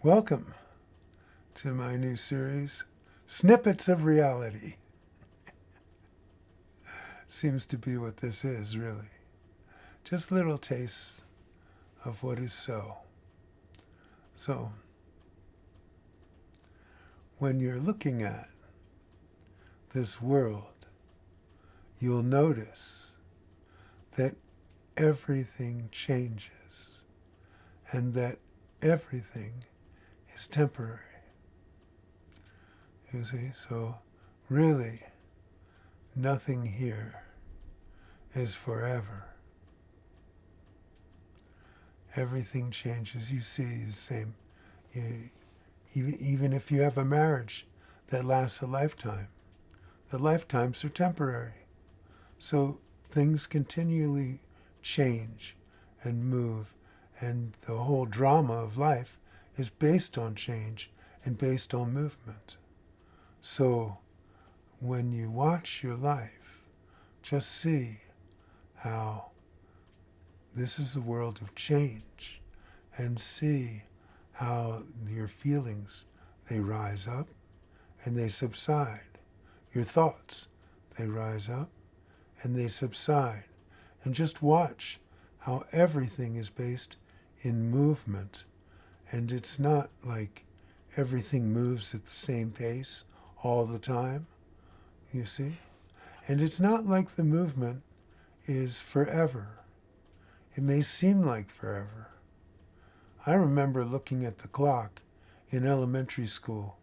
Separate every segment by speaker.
Speaker 1: Welcome to my new series, Snippets of Reality. Seems to be what this is, really. Just little tastes of what is so. So, when you're looking at this world, you'll notice that everything changes and that everything is temporary. You see, so really nothing here is forever. Everything changes. You see the same. Even if you have a marriage that lasts a lifetime, the lifetimes are temporary. So things continually change and move, and the whole drama of life is based on change and based on movement. So when you watch your life, just see how this is a world of change, and see how your feelings, they rise up and they subside. Your thoughts, they rise up and they subside. And just watch how everything is based in movement. And it's not like everything moves at the same pace all the time, you see? And it's not like the movement is forever. It may seem like forever. I remember looking at the clock in elementary school,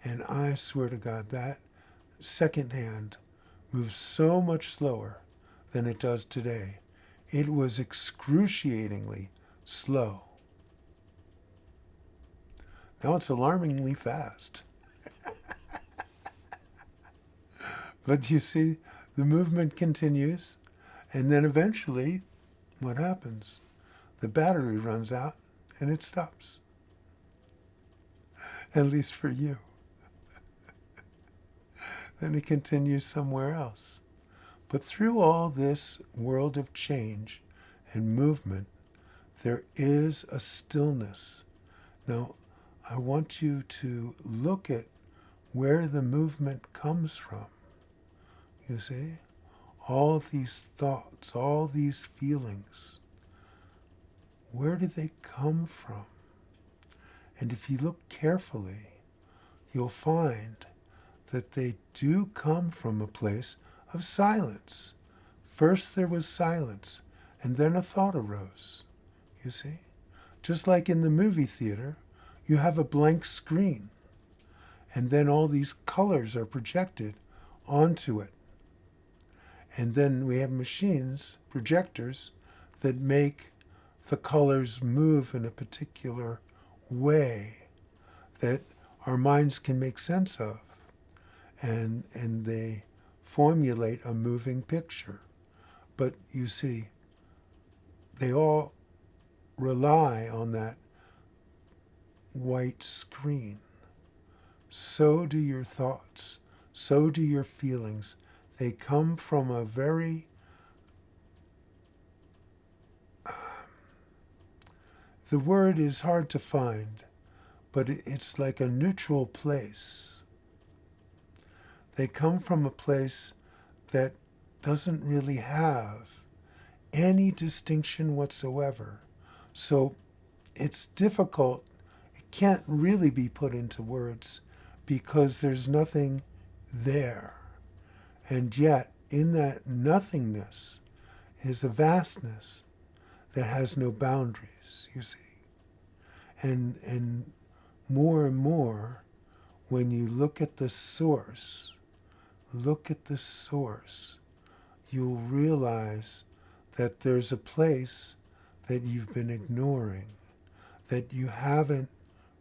Speaker 1: and I swear to God, that second hand moves so much slower than it does today. It was excruciatingly slow. Now it's alarmingly fast. But you see, the movement continues, and then eventually, what happens? The battery runs out, and it stops. At least for you. Then it continues somewhere else. But through all this world of change and movement, there is a stillness. Now, I want you to look at where the movement comes from. You see? All these thoughts, all these feelings, where do they come from? And if you look carefully, you'll find that they do come from a place of silence. First there was silence, and then a thought arose. You see? Just like in the movie theater, you have a blank screen, and then all these colors are projected onto it. And then we have machines, projectors, that make the colors move in a particular way that our minds can make sense of. And they formulate a moving picture. But you see, they all rely on that white screen. So do your thoughts. So do your feelings. They come from a very the word is hard to find, but it's like a neutral place. They come from a place that doesn't really have any distinction whatsoever. So it's difficult. It can't really be put into words because there's nothing there. And yet, in that nothingness is a vastness that has no boundaries, you see. And more, when you look at the source, you'll realize that there's a place that you've been ignoring, that you haven't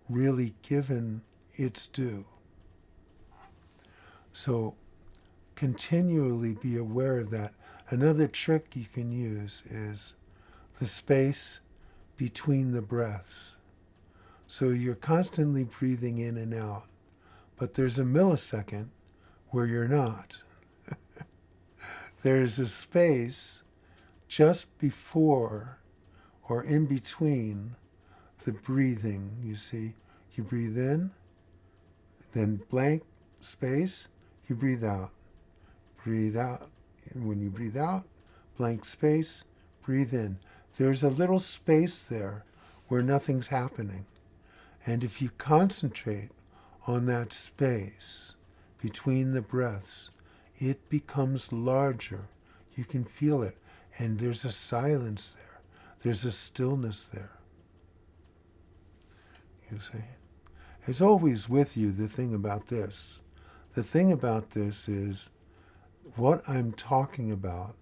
Speaker 1: really given its due. So continually be aware of that. Another trick you can use is the space between the breaths. So you're constantly breathing in and out, but there's a millisecond where you're not. There's a space just before or in between the breathing, you see. You breathe in, then blank space, you breathe out. Breathe out. And when you breathe out, blank space, breathe in. There's a little space there where nothing's happening. And if you concentrate on that space between the breaths, it becomes larger. You can feel it. And there's a silence there. There's a stillness there. You see? It's always with you, the thing about this. The thing about this is what I'm talking about,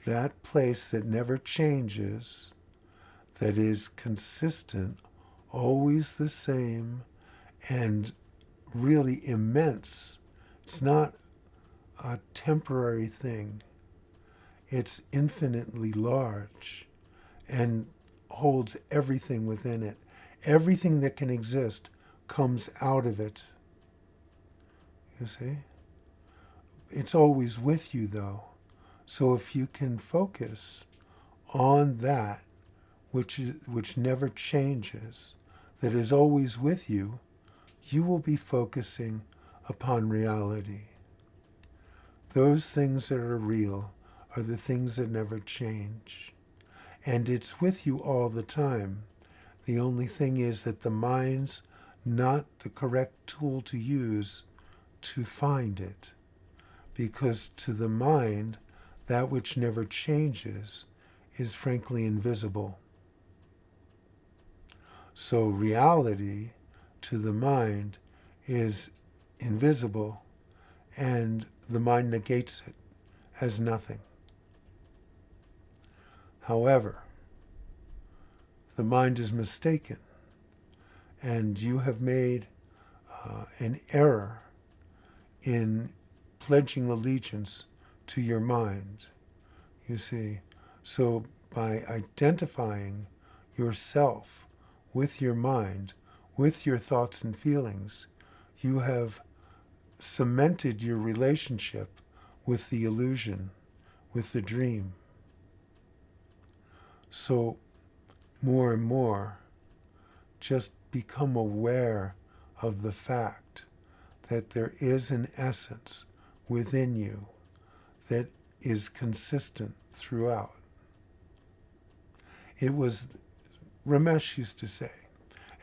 Speaker 1: that place that never changes, that is consistent, always the same, and really immense. It's not a temporary thing. It's infinitely large and holds everything within it. Everything that can exist comes out of it. You see? It's always with you, though. So if you can focus on that which never changes, that is always with you, you will be focusing upon reality. Those things that are real are the things that never change. And it's with you all the time. The only thing is that the mind's not the correct tool to use to find it. Because to the mind, that which never changes is frankly invisible. So reality to the mind is invisible, and the mind negates it as nothing. However, the mind is mistaken, and you have made an error in pledging allegiance to your mind, you see. So by identifying yourself with your mind, with your thoughts and feelings, you have cemented your relationship with the illusion, with the dream. So more and more, just become aware of the fact that there is an essence within you that is consistent throughout. It was, Ramesh used to say,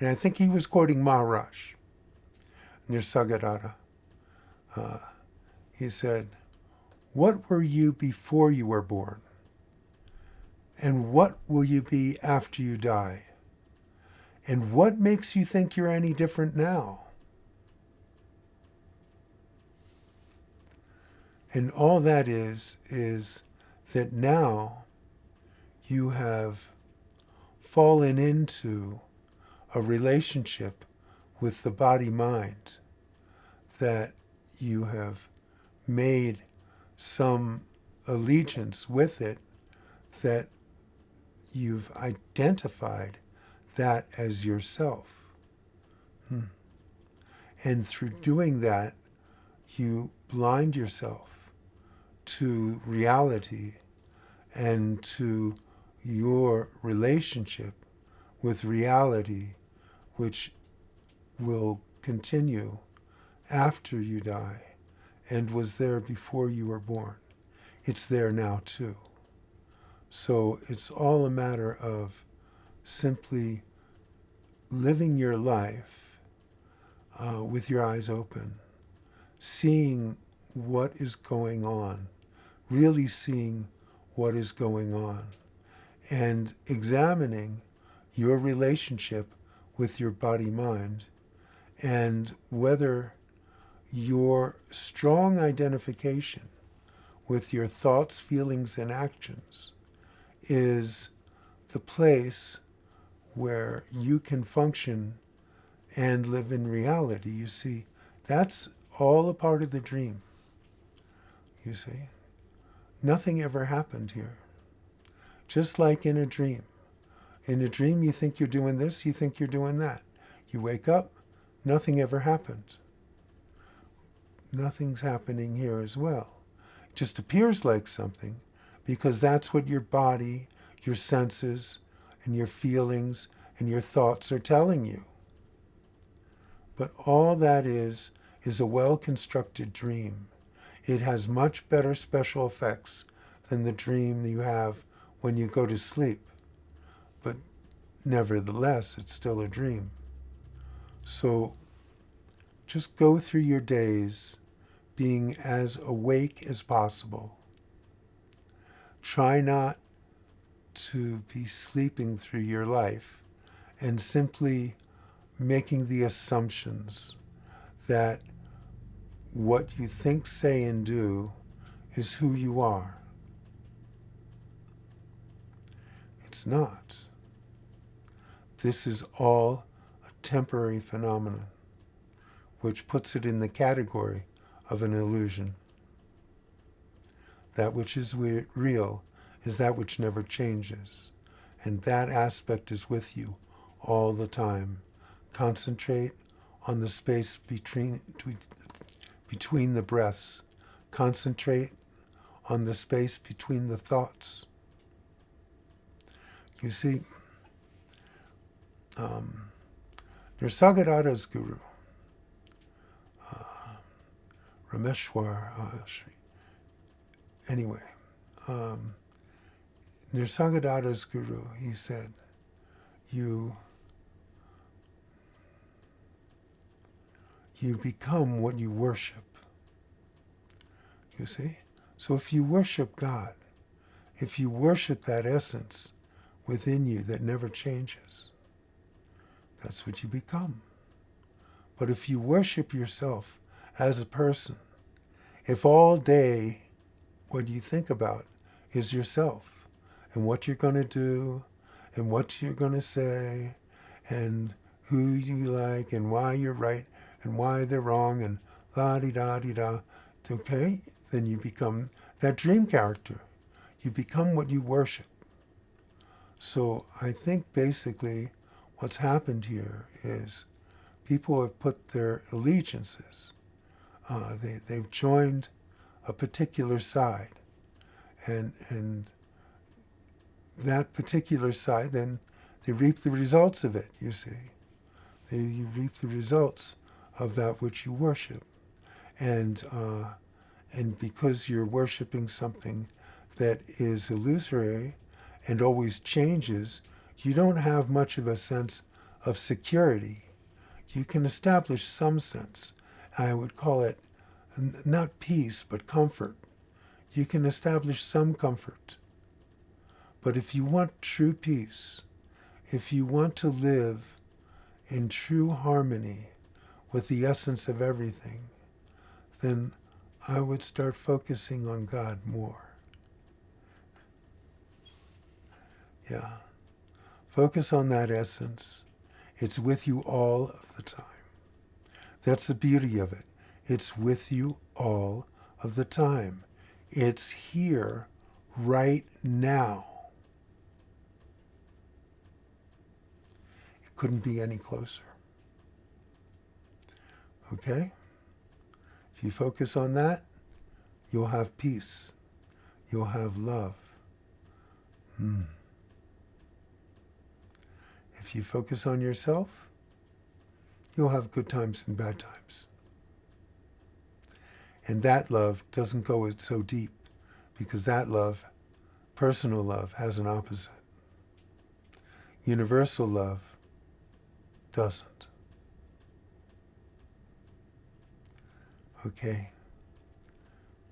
Speaker 1: and I think he was quoting Maharaj, Nisargadatta. He said, "What were you before you were born? And what will you be after you die? And what makes you think you're any different now?" And all that is that now you have fallen into a relationship with the body-mind, that you have made some allegiance with it, that you've identified that as yourself. And through doing that, you blind yourself to reality and to your relationship with reality, which will continue after you die and was there before you were born. It's there now too. So it's all a matter of simply living your life with your eyes open, seeing what is going on, really seeing what is going on, and examining your relationship with your body-mind, and whether your strong identification with your thoughts, feelings, and actions is the place where you can function and live in reality. You see, that's all a part of the dream. You see, nothing ever happened here. Just like in a dream. In a dream, you think you're doing this, you think you're doing that. You wake up, nothing ever happened. Nothing's happening here as well. It just appears like something because that's what your body, your senses, and your feelings and your thoughts are telling you. But all that is a well-constructed dream. It has much better special effects than the dream you have when you go to sleep. But nevertheless, it's still a dream. So just go through your days being as awake as possible. Try not to be sleeping through your life and simply making the assumptions that what you think, say, and do is who you are. It's not. This is all a temporary phenomenon, which puts it in the category of an illusion. That which is real is that which never changes, and that aspect is with you all the time. Concentrate on the space between the breaths. Concentrate on the space between the thoughts. You see, Nisargadatta's guru, Rameshwar, Nisargadatta's guru, he said, you become what you worship. You see? So if you worship God, if you worship that essence within you that never changes, that's what you become. But if you worship yourself as a person, if all day what you think about is yourself and what you're going to do and what you're going to say and who you like and why you're right and why they're wrong and la-di-da-di-da, okay, then you become that dream character. You become what you worship. So I think basically what's happened here is people have put their allegiances, they've joined a particular side, and that particular side, then they reap the results of it, you see. You reap the results of that which you worship. And because you're worshiping something that is illusory and always changes, you don't have much of a sense of security. You can establish some sense. I would call it not peace, but comfort. You can establish some comfort. But if you want true peace, if you want to live in true harmony with the essence of everything, then I would start focusing on God more. Yeah. Focus on that essence. It's with you all of the time. That's the beauty of it. It's with you all of the time. It's here right now. It couldn't be any closer. Okay? If you focus on that, you'll have peace. You'll have love. If you focus on yourself, you'll have good times and bad times. And that love doesn't go so deep, because that love, personal love, has an opposite. Universal love doesn't. Okay.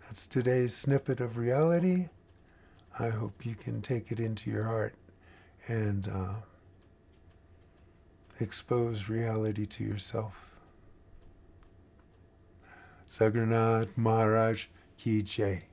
Speaker 1: That's today's snippet of reality. I hope you can take it into your heart and expose reality to yourself. Sagranath Maharaj Ki Jai.